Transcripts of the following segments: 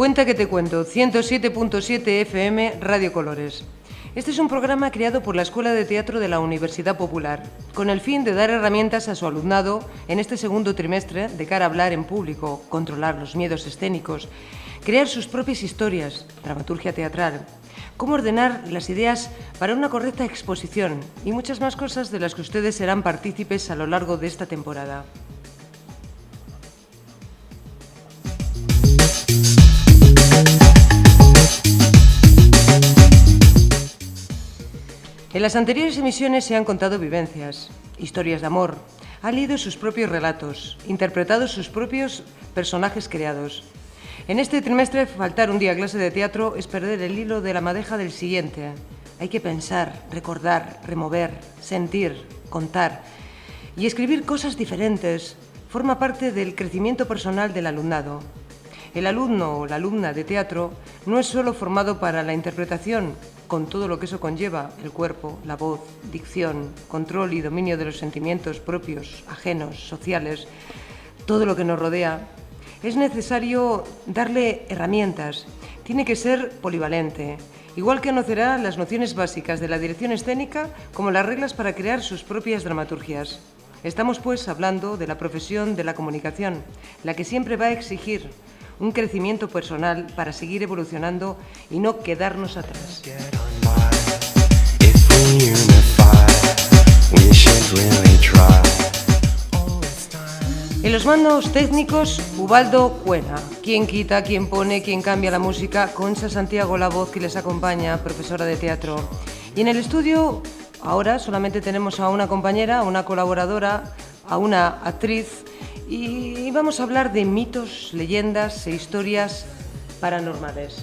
Cuenta que te cuento, 107.7 FM Radio Colores. Este es un programa creado por la Escuela de Teatro de la Universidad Popular, con el fin de dar herramientas a su alumnado en este segundo trimestre de cara a hablar en público, controlar los miedos escénicos, crear sus propias historias, dramaturgia teatral, cómo ordenar las ideas para una correcta exposición y muchas más cosas de las que ustedes serán partícipes a lo largo de esta temporada. En las anteriores emisiones se han contado vivencias, historias de amor, han leído sus propios relatos, interpretado sus propios personajes creados. En este trimestre, faltar un día a clase de teatro es perder el hilo de la madeja del siguiente. Hay que pensar, recordar, remover, sentir, contar y escribir cosas diferentes. Forma parte del crecimiento personal del alumnado. El alumno o la alumna de teatro no es solo formado para la interpretación, con todo lo que eso conlleva, el cuerpo, la voz, dicción, control y dominio de los sentimientos propios, ajenos, sociales, todo lo que nos rodea. Es necesario darle herramientas, tiene que ser polivalente, igual que conocerá las nociones básicas de la dirección escénica como las reglas para crear sus propias dramaturgias. Estamos pues hablando de la profesión de la comunicación, la que siempre va a exigir un crecimiento personal para seguir evolucionando y no quedarnos atrás. En los mandos técnicos, Ubaldo Cuena. Quien quita, quien pone, quien cambia la música, Concha Santiago, la voz que les acompaña, profesora de teatro. Y en el estudio, ahora solamente tenemos a una compañera, a una colaboradora, a una actriz, y vamos a hablar de mitos, leyendas e historias paranormales.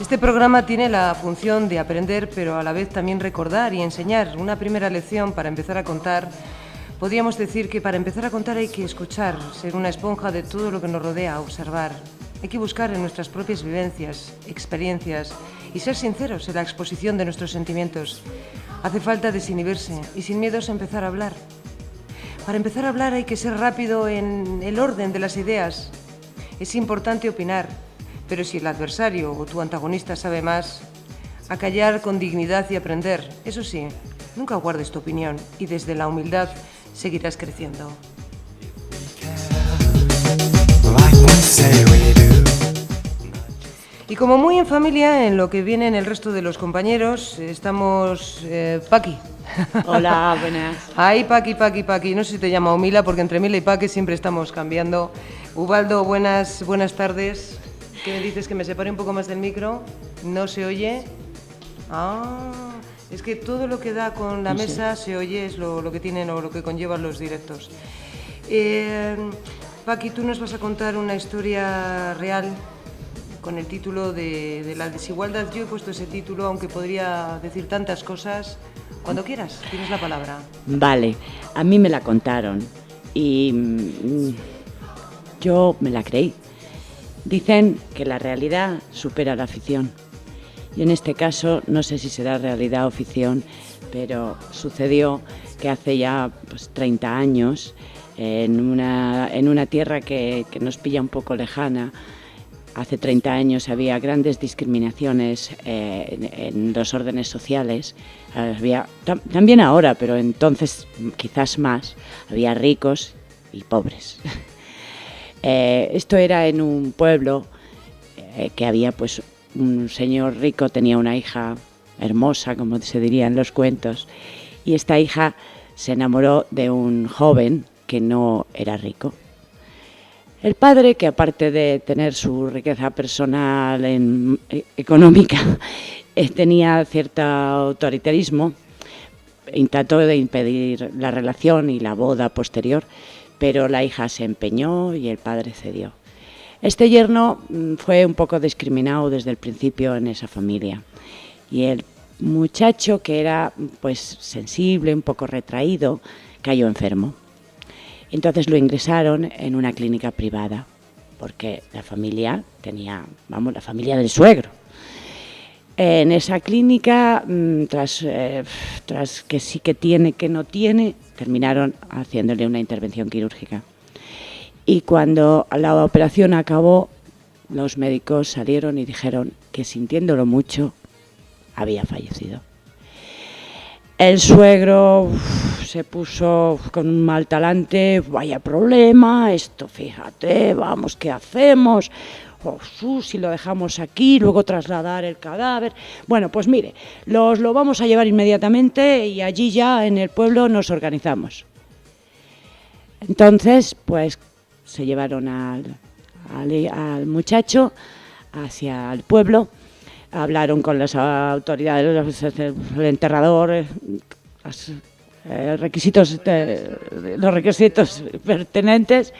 Este programa tiene la función de aprender, pero a la vez también recordar y enseñar. Una primera lección para empezar a contar. Podríamos decir que para empezar a contar hay que escuchar, ser una esponja de todo lo que nos rodea, observar. Hay que buscar en nuestras propias vivencias, experiencias y ser sinceros en la exposición de nuestros sentimientos. Hace falta desinhibirse y sin miedos empezar a hablar. Para empezar a hablar hay que ser rápido en el orden de las ideas. Es importante opinar, pero si el adversario o tu antagonista sabe más, acallar con dignidad y aprender. Eso sí, nunca guardes tu opinión y desde la humildad seguirás creciendo. Y como muy en familia, en lo que vienen el resto de los compañeros, estamos Paqui. Hola, buenas. Ay, Paqui. No sé si te llama Mila, porque entre Mila y Paqui siempre estamos cambiando. Ubaldo, buenas tardes. ¿Qué me dices? ¿Que me separe un poco más del micro? ¿No se oye? Es que todo lo que da con la mesa se oye, es lo que tienen o lo que conllevan los directos. Paqui, tú nos vas a contar una historia real con el título de la desigualdad. Yo he puesto ese título, aunque podría decir tantas cosas. Cuando quieras, tienes la palabra. Vale, a mí me la contaron y yo me la creí. Dicen que la realidad supera la ficción. Y en este caso, no sé si será realidad o ficción, pero sucedió que hace ya 30 años, en una tierra que nos pilla un poco lejana. Hace 30 años había grandes discriminaciones en los órdenes sociales. Había, también ahora, pero entonces quizás más, había ricos y pobres. Esto era en un pueblo que había un señor rico, tenía una hija hermosa, como se diría en los cuentos, y esta hija se enamoró de un joven que no era rico. El padre, que aparte de tener su riqueza personal económica, tenía cierto autoritarismo, intentó de impedir la relación y la boda posterior, pero la hija se empeñó y el padre cedió. Este yerno fue un poco discriminado desde el principio en esa familia, y el muchacho, que era sensible, un poco retraído, cayó enfermo. Entonces lo ingresaron en una clínica privada, porque la familia tenía, la familia del suegro. En esa clínica, tras que sí que tiene, que no tiene, terminaron haciéndole una intervención quirúrgica. Y cuando la operación acabó, los médicos salieron y dijeron que, sintiéndolo mucho, había fallecido. El suegro se puso con un mal talante: vaya problema, esto, fíjate, vamos, ¿qué hacemos? Si lo dejamos aquí, luego trasladar el cadáver. Bueno, pues mire, lo vamos a llevar inmediatamente y allí ya en el pueblo nos organizamos. Entonces, pues se llevaron al muchacho hacia el pueblo, hablaron con las autoridades, el enterrador, los requisitos pertinentes,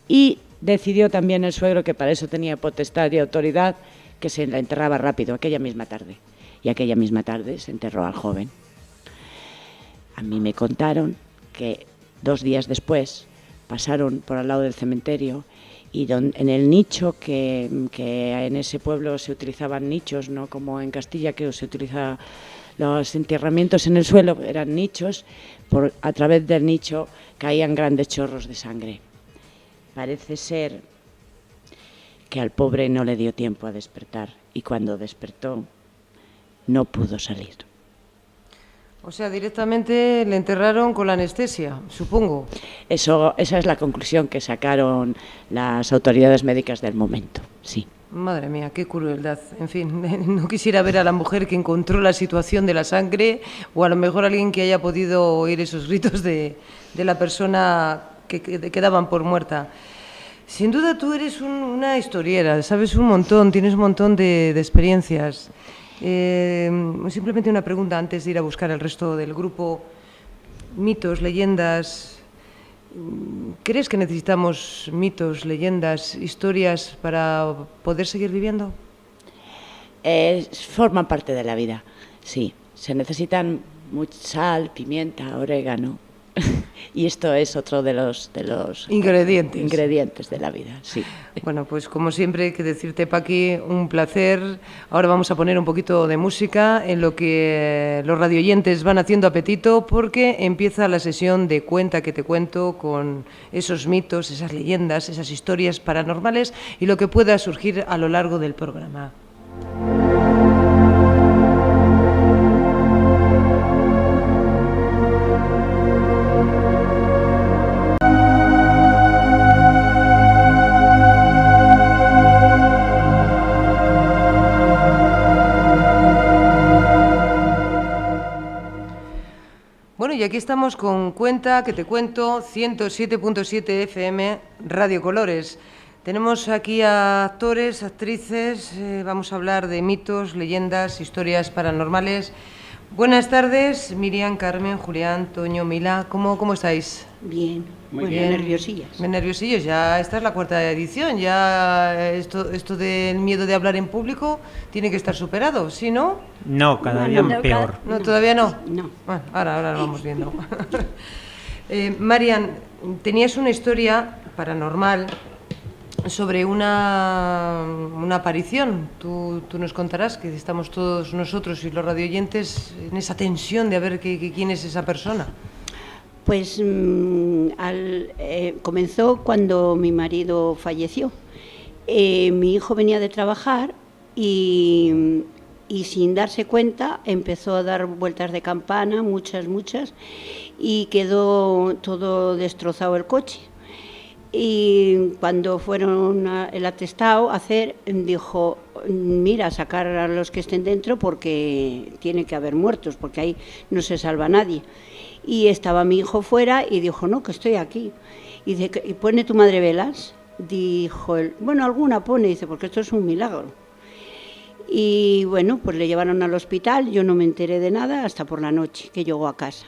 y decidió también el suegro, que para eso tenía potestad y autoridad, que se la enterraba rápido, aquella misma tarde. Y aquella misma tarde se enterró al joven. A mí me contaron que 2 días después pasaron por al lado del cementerio y en el nicho, que en ese pueblo se utilizaban nichos, no como en Castilla, que se utiliza los enterramientos en el suelo, eran nichos, a través del nicho caían grandes chorros de sangre. Parece ser que al pobre no le dio tiempo a despertar, y cuando despertó no pudo salir. O sea, directamente le enterraron con la anestesia, supongo. Esa es la conclusión que sacaron las autoridades médicas del momento, sí. Madre mía, qué crueldad. En fin, no quisiera ver a la mujer que encontró la situación de la sangre, o a lo mejor alguien que haya podido oír esos gritos de la persona que daban por muerta. Sin duda tú eres una historiera, sabes un montón, tienes un montón de experiencias. Simplemente una pregunta antes de ir a buscar el resto del grupo. Mitos, leyendas. ¿Crees que necesitamos mitos, leyendas, historias para poder seguir viviendo? Forman parte de la vida, sí. Se necesitan mucha sal, pimienta, orégano. Y esto es otro de los ingredientes de la vida, sí. Bueno, pues como siempre hay que decirte, Paqui, un placer. Ahora vamos a poner un poquito de música en lo que los radioyentes van haciendo apetito, porque empieza la sesión de Cuenta que te cuento, con esos mitos, esas leyendas, esas historias paranormales y lo que pueda surgir a lo largo del programa. Y aquí estamos con Cuenta que te cuento, 107.7 FM, Radio Colores. Tenemos aquí a actores, actrices, vamos a hablar de mitos, leyendas, historias paranormales. Buenas tardes, Miriam, Carmen, Julián, Toño, Mila, ¿cómo estáis? Bien, muy bien. Nerviosillas. Nerviosillos, ya esta es la 4ª edición, ya esto del miedo de hablar en público tiene que estar superado, ¿sí, no? No, cada día peor. No, ¿todavía no? No. Bueno, ahora lo vamos viendo. Marian, tenías una historia paranormal sobre una aparición. Tú nos contarás, que estamos todos nosotros y los radioyentes en esa tensión de a ver quién es esa persona. Pues comenzó cuando mi marido falleció. Mi hijo venía de trabajar y sin darse cuenta empezó a dar vueltas de campana, muchas, y quedó todo destrozado el coche. Y cuando fueron el atestado a hacer, dijo: mira, sacar a los que estén dentro porque tiene que haber muertos, porque ahí no se salva nadie. Y estaba mi hijo fuera y dijo: no, que estoy aquí. Y dice: ¿y pone tu madre velas? Dijo él: bueno, alguna pone, dice, porque esto es un milagro. Y bueno, pues le llevaron al hospital, yo no me enteré de nada hasta por la noche, que llegó a casa.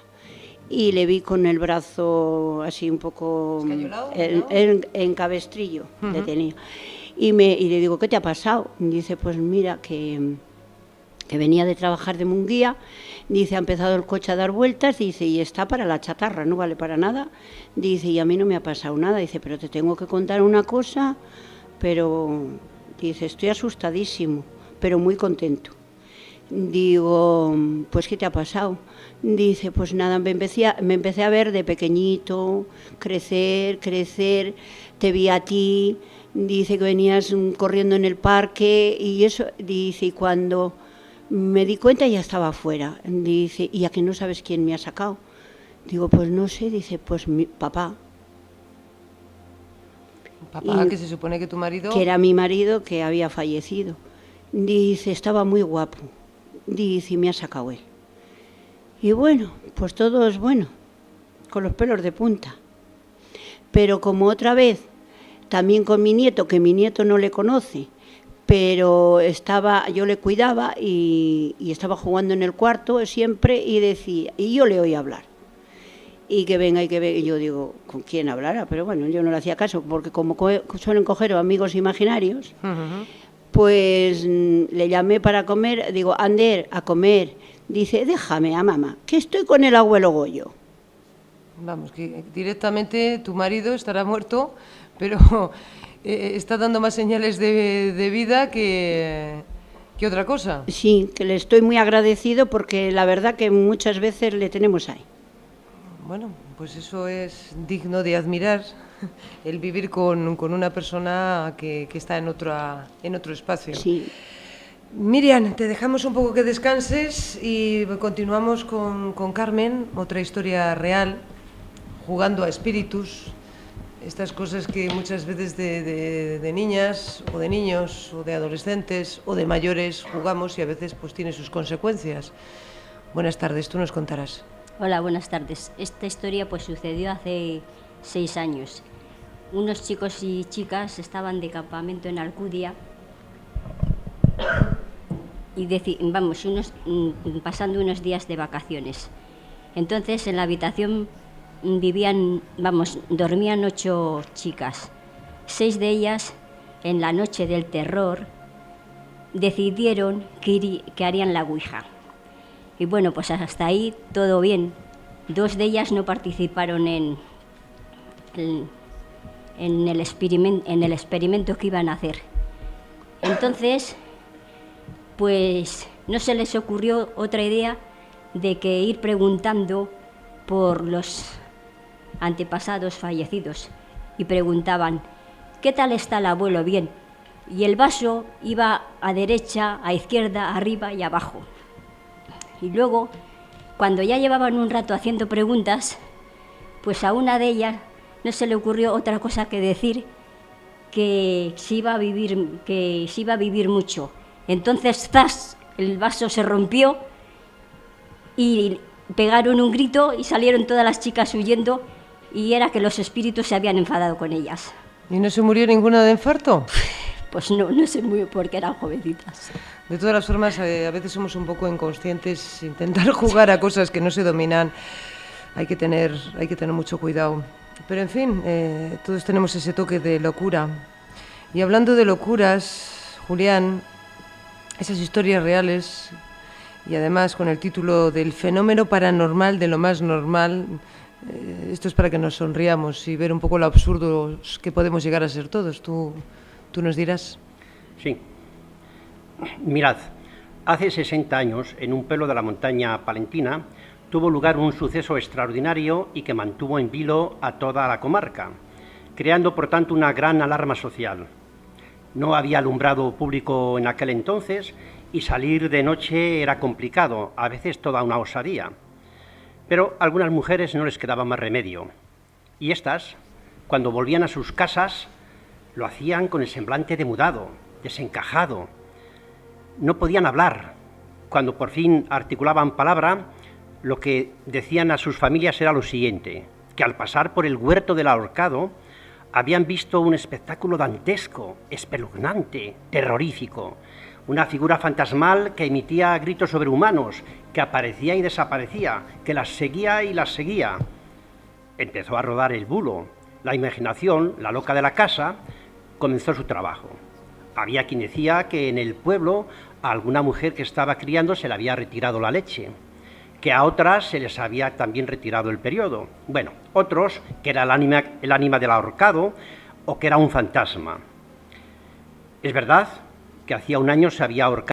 Y le vi con el brazo así un poco en cabestrillo, le tenía. Y le digo: ¿qué te ha pasado? Y dice: pues mira, que venía de trabajar de Munguía, dice, ha empezado el coche a dar vueltas, dice, y está para la chatarra, no vale para nada. Dice, y a mí no me ha pasado nada. Dice, pero te tengo que contar una cosa, pero dice, estoy asustadísimo, pero muy contento. Digo, pues ¿qué te ha pasado? Dice, pues nada, me empecé a ver de pequeñito, crecer, te vi a ti, dice que venías corriendo en el parque y eso, dice, y cuando me di cuenta ya estaba afuera, dice, ¿y a que no sabes quién me ha sacado? Digo, pues no sé, dice, pues mi papá. Papá, que se supone que tu marido... Que era mi marido, que había fallecido. Dice, estaba muy guapo. Dice, y me ha sacado él. Y bueno, pues todo es bueno, con los pelos de punta. Pero como otra vez, también con mi nieto, que mi nieto no le conoce, pero yo le cuidaba y estaba jugando en el cuarto siempre y decía, y yo le oí hablar. Y que venga, y yo digo, ¿con quién hablará? Pero bueno, yo no le hacía caso, porque como suelen coger amigos imaginarios, pues le llamé para comer, digo, Ander, a comer. Dice, déjame a mamá, que estoy con el abuelo Goyo. Vamos, que directamente tu marido estará muerto, pero está dando más señales de vida que otra cosa. Sí, que le estoy muy agradecido porque la verdad que muchas veces le tenemos ahí. Bueno, pues eso es digno de admirar, el vivir con una persona que está en otro espacio. Sí. Miriam, te dejamos un poco que descanses y continuamos con Carmen, otra historia real, jugando a espíritus, estas cosas que muchas veces de niñas o de niños o de adolescentes o de mayores jugamos y a veces pues tiene sus consecuencias. Buenas tardes, tú nos contarás. Hola, buenas tardes. Esta historia pues sucedió hace 6 años. Unos chicos y chicas estaban de campamento en Alcudia y pasando unos días de vacaciones. Entonces en la habitación dormían 8 chicas. 6 de ellas, en la noche del terror, decidieron que harían la ouija. Y bueno, pues hasta ahí todo bien. 2 de ellas no participaron en el experimento que iban a hacer. Entonces, pues no se les ocurrió otra idea de que ir preguntando por los antepasados fallecidos. Y preguntaban, ¿qué tal está el abuelo? Bien. Y el vaso iba a derecha, a izquierda, arriba y abajo. Y luego, cuando ya llevaban un rato haciendo preguntas, pues a una de ellas no se le ocurrió otra cosa que decir que se iba a vivir mucho. Entonces, ¡zas!, el vaso se rompió y pegaron un grito y salieron todas las chicas huyendo y era que los espíritus se habían enfadado con ellas. ¿Y no se murió ninguna de infarto? Pues no se murió porque eran jovencitas. De todas las formas, a veces somos un poco inconscientes. Intentar jugar a cosas que no se dominan, hay que tener mucho cuidado. Pero en fin, todos tenemos ese toque de locura. Y hablando de locuras, Julián, esas historias reales, y además con el título del fenómeno paranormal de lo más normal, esto es para que nos sonriamos y ver un poco lo absurdos que podemos llegar a ser todos. Tú nos dirás. Sí. Mirad, hace 60 años, en un pueblo de la montaña palentina, tuvo lugar un suceso extraordinario y que mantuvo en vilo a toda la comarca, creando por tanto una gran alarma social. No había alumbrado público en aquel entonces y salir de noche era complicado, a veces toda una osadía. Pero a algunas mujeres no les quedaba más remedio. Y estas, cuando volvían a sus casas, lo hacían con el semblante demudado, desencajado. No podían hablar. Cuando por fin articulaban palabra, lo que decían a sus familias era lo siguiente, que al pasar por el huerto del ahorcado habían visto un espectáculo dantesco, espeluznante, terrorífico, una figura fantasmal que emitía gritos sobrehumanos, que aparecía y desaparecía, que las seguía y las seguía. Empezó a rodar el bulo. La imaginación, la loca de la casa, comenzó su trabajo. Había quien decía que en el pueblo a alguna mujer que estaba criando se le había retirado la leche, que a otras se les había también retirado el periodo. Bueno, otros que era el ánima del ahorcado o que era un fantasma. Es verdad que hacía un año se había ahorcado